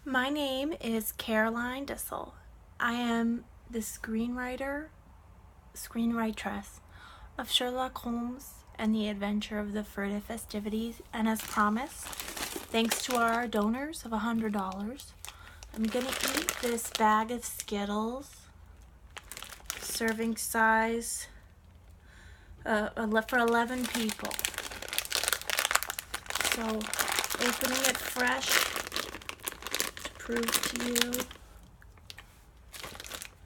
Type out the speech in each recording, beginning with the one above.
My name is Caroline Dissel. I am the screenwritress of Sherlock Holmes and the Adventure of the Furtive Festivities, and as promised, thanks to our donors of $100, I'm gonna eat this bag of Skittles, serving size for 11 people. So, opening it fresh to prove to you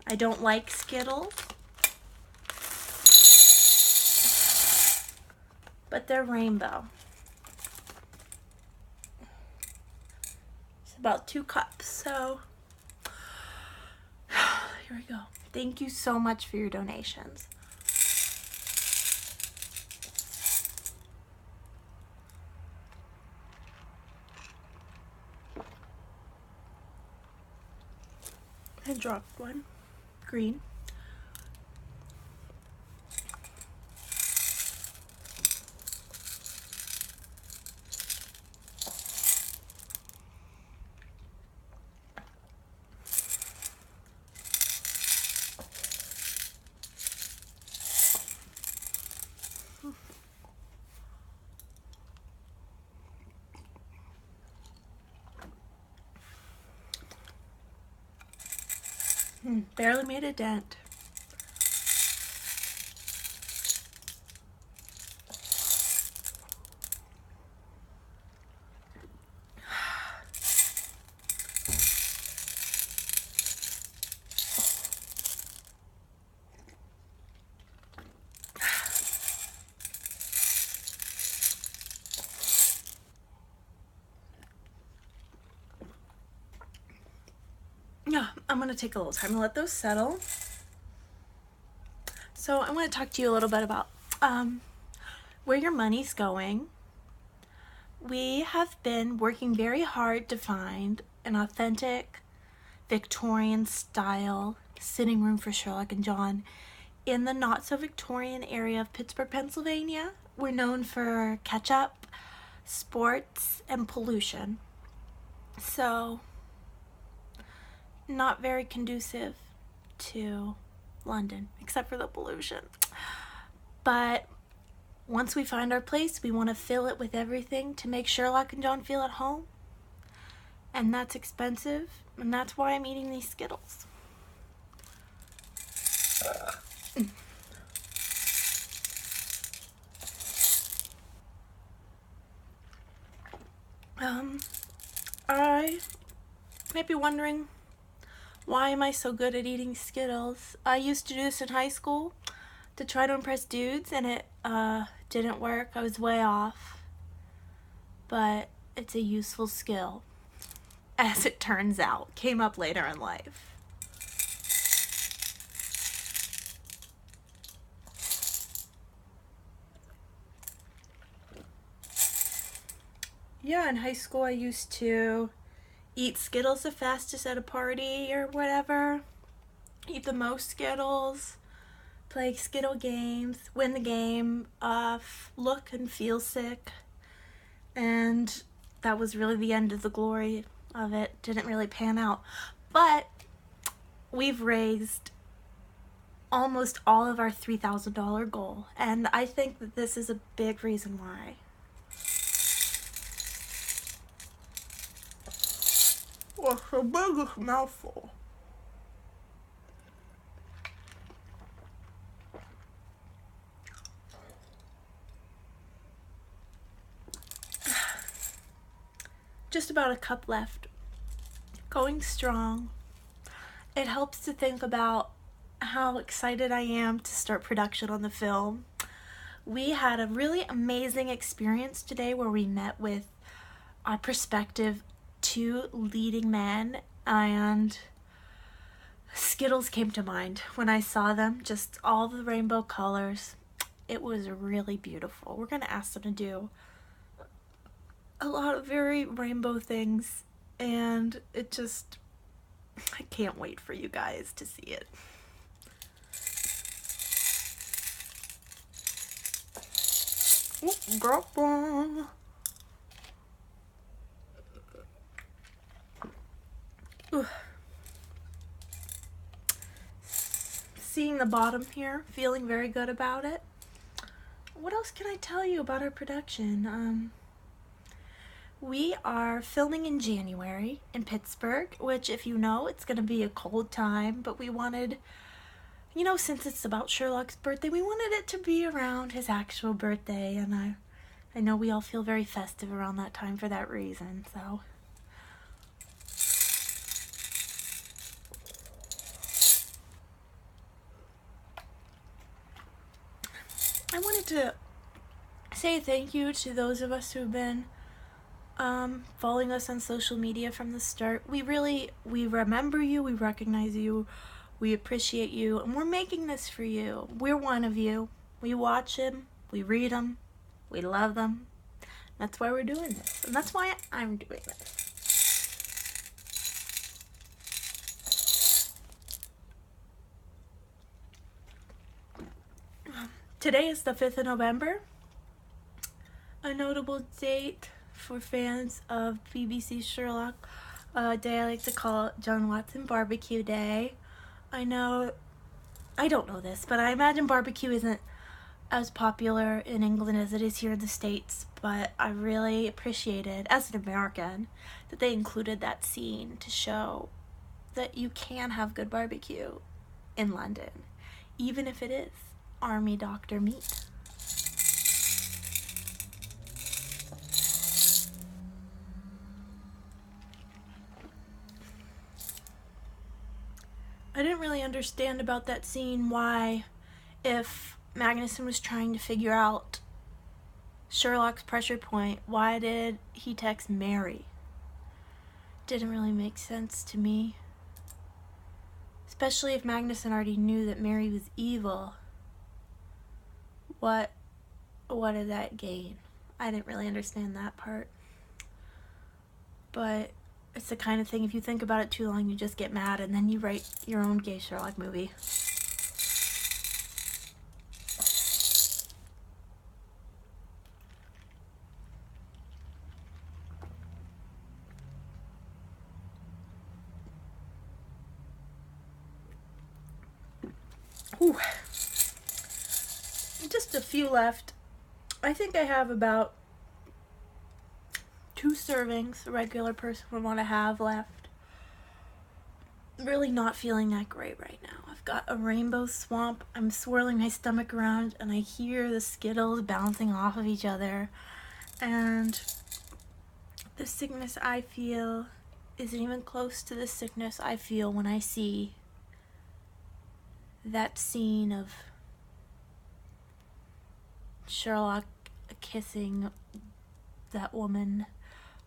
I don't like Skittles, but they're rainbow. It's about 2 cups, so here we go. Thank you so much for your donations. I dropped one. Green. Barely made a dent. Yeah, I'm going to take a little time to let those settle. So I want to talk to you a little bit about where your money's going. We have been working very hard to find an authentic Victorian style sitting room for Sherlock and John in the not so Victorian area of Pittsburgh, Pennsylvania. We're known for ketchup, sports, and pollution. So not very conducive to London, except for the pollution. But once we find our place, we want to fill it with everything to make Sherlock and John feel at home. And that's expensive, and that's why I'm eating these Skittles. I might be wondering, why am I so good at eating Skittles? I used to do this in high school to try to impress dudes, and it didn't work. I was way off. But it's a useful skill, as it turns out. Came up later in life. Yeah, in high school I used to eat Skittles the fastest at a party or whatever. Eat the most Skittles. Play Skittle games. Win the game. Look and feel sick. And that was really the end of the glory of it. Didn't really pan out. But we've raised almost all of our $3,000 goal. And I think that this is a big reason why. What's the biggest mouthful? Just about a cup left. Going strong. It helps to think about how excited I am to start production on the film. We had a really amazing experience today where we met with our prospective 2 leading men, and Skittles came to mind when I saw them, just all the rainbow colors. It was really beautiful. We're going to ask them to do a lot of very rainbow things, and I can't wait for you guys to see it. Ooh, drop one. seeing the bottom here, feeling very good about it. What else can I tell you about our production? We are filming in January in Pittsburgh, which, if you know, it's going to be a cold time, but we wanted, you know, since it's about Sherlock's birthday, we wanted it to be around his actual birthday, and I know we all feel very festive around that time for that reason, so. I wanted to say thank you to those of us who've been following us on social media from the start. We remember you, we recognize you, we appreciate you, and we're making this for you. We're one of you. We watch them, we read them, we love them. That's why we're doing this, and that's why I'm doing this. Today is the 5th of November, a notable date for fans of BBC Sherlock, a day I like to call John Watson Barbecue Day. I don't know this, but I imagine barbecue isn't as popular in England as it is here in the States, but I really appreciated, as an American, that they included that scene to show that you can have good barbecue in London, even if it is army doctor meat. I didn't really understand about that scene why, if Magnuson was trying to figure out Sherlock's pressure point, why did he text Mary? Didn't really make sense to me. Especially if Magnuson already knew that Mary was evil. What did that gain? I didn't really understand that part. But it's the kind of thing, if you think about it too long, you just get mad and then you write your own gay Sherlock movie. Ooh. Just a few left. I think I have about 2 servings a regular person would want to have left. Really not feeling that great right now. I've got a rainbow swamp. I'm swirling my stomach around and I hear the skittles bouncing off of each other. And the sickness I feel isn't even close to the sickness I feel when I see that scene of Sherlock kissing that woman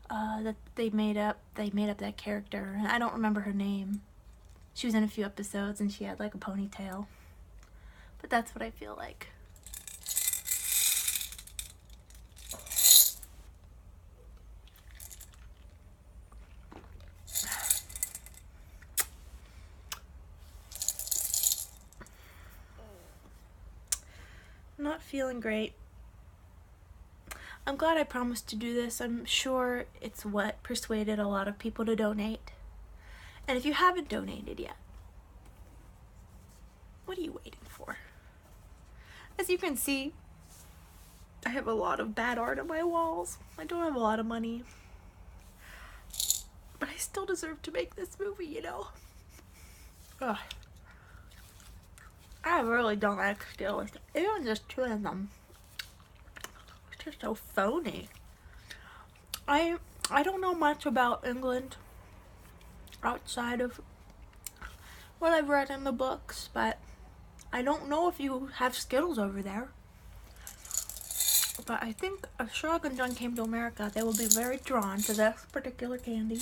that they made up that character. And I don't remember her name. She was in a few episodes and she had like a ponytail. But that's what I feel like. Not feeling great. I'm glad I promised to do this. I'm sure it's what persuaded a lot of people to donate. And if you haven't donated yet, what are you waiting for? As you can see, I have a lot of bad art on my walls. I don't have a lot of money. But I still deserve to make this movie, you know? Ugh. I really don't like Skittles. Even just chewing them. It's just so phony. I don't know much about England outside of what I've read in the books, but I don't know if you have Skittles over there. But I think if Sherlock and John came to America, they will be very drawn to this particular candy.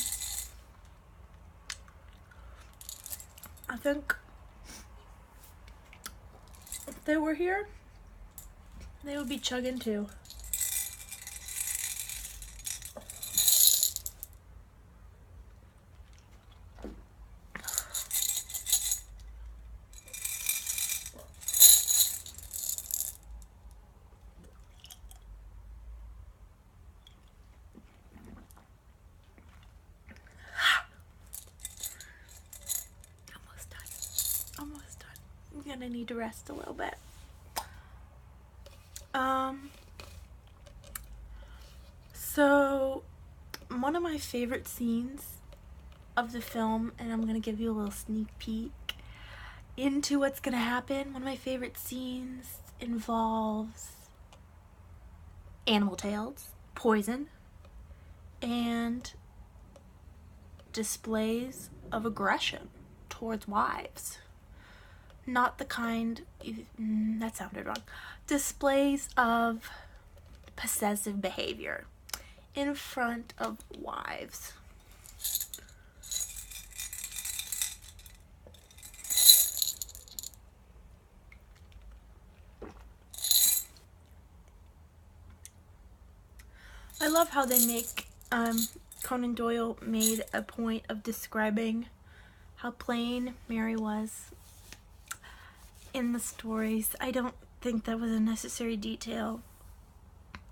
I think if they were here, they would be chugging too. gonna need to rest a little bit. So one of my favorite scenes of the film, and I'm gonna give you a little sneak peek into what's gonna happen. One of my favorite scenes involves animal tails, poison, and displays of aggression towards wives. Not the kind, that sounded wrong. Displays of possessive behavior in front of wives. I love how they make, Conan Doyle made a point of describing how plain Mary was in the stories. I don't think that was a necessary detail.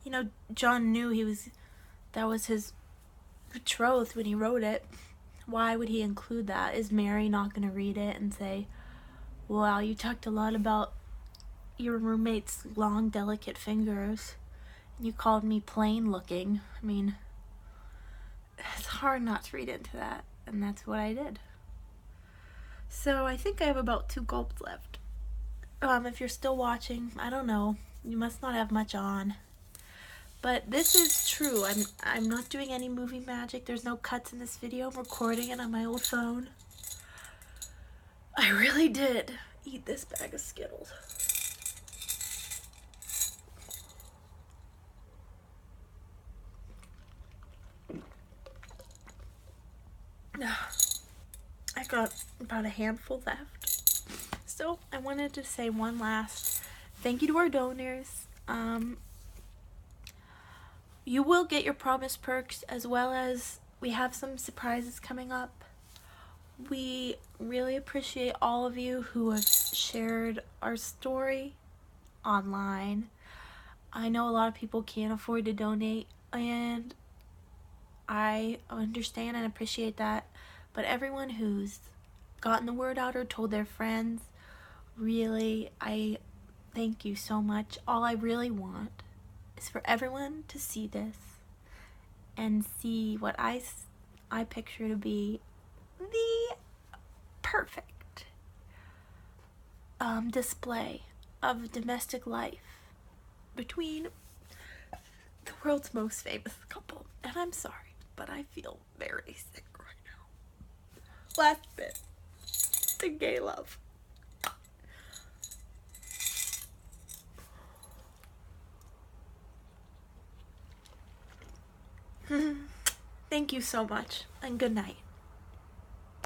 You know, John knew that was his betrothed when he wrote it. Why would he include that? Is Mary not going to read it and say, wow, you talked a lot about your roommate's long, delicate fingers. You called me plain looking. I mean, it's hard not to read into that, and that's what I did. So I think I have about 2 gulps left. If you're still watching, I don't know. You must not have much on. But this is true. I'm not doing any movie magic. There's no cuts in this video. I'm recording it on my old phone. I really did eat this bag of Skittles. I got about a handful left. So I wanted to say one last thank you to our donors. You will get your promise perks, as well as we have some surprises coming up. We really appreciate all of you who have shared our story online. I know a lot of people can't afford to donate, and I understand and appreciate that, but everyone who's gotten the word out or told their friends, really, I thank you so much. All I really want is for everyone to see this and see what I picture to be the perfect display of domestic life between the world's most famous couple. And I'm sorry, but I feel very sick right now. Last bit to gay love. Thank you so much, and good night.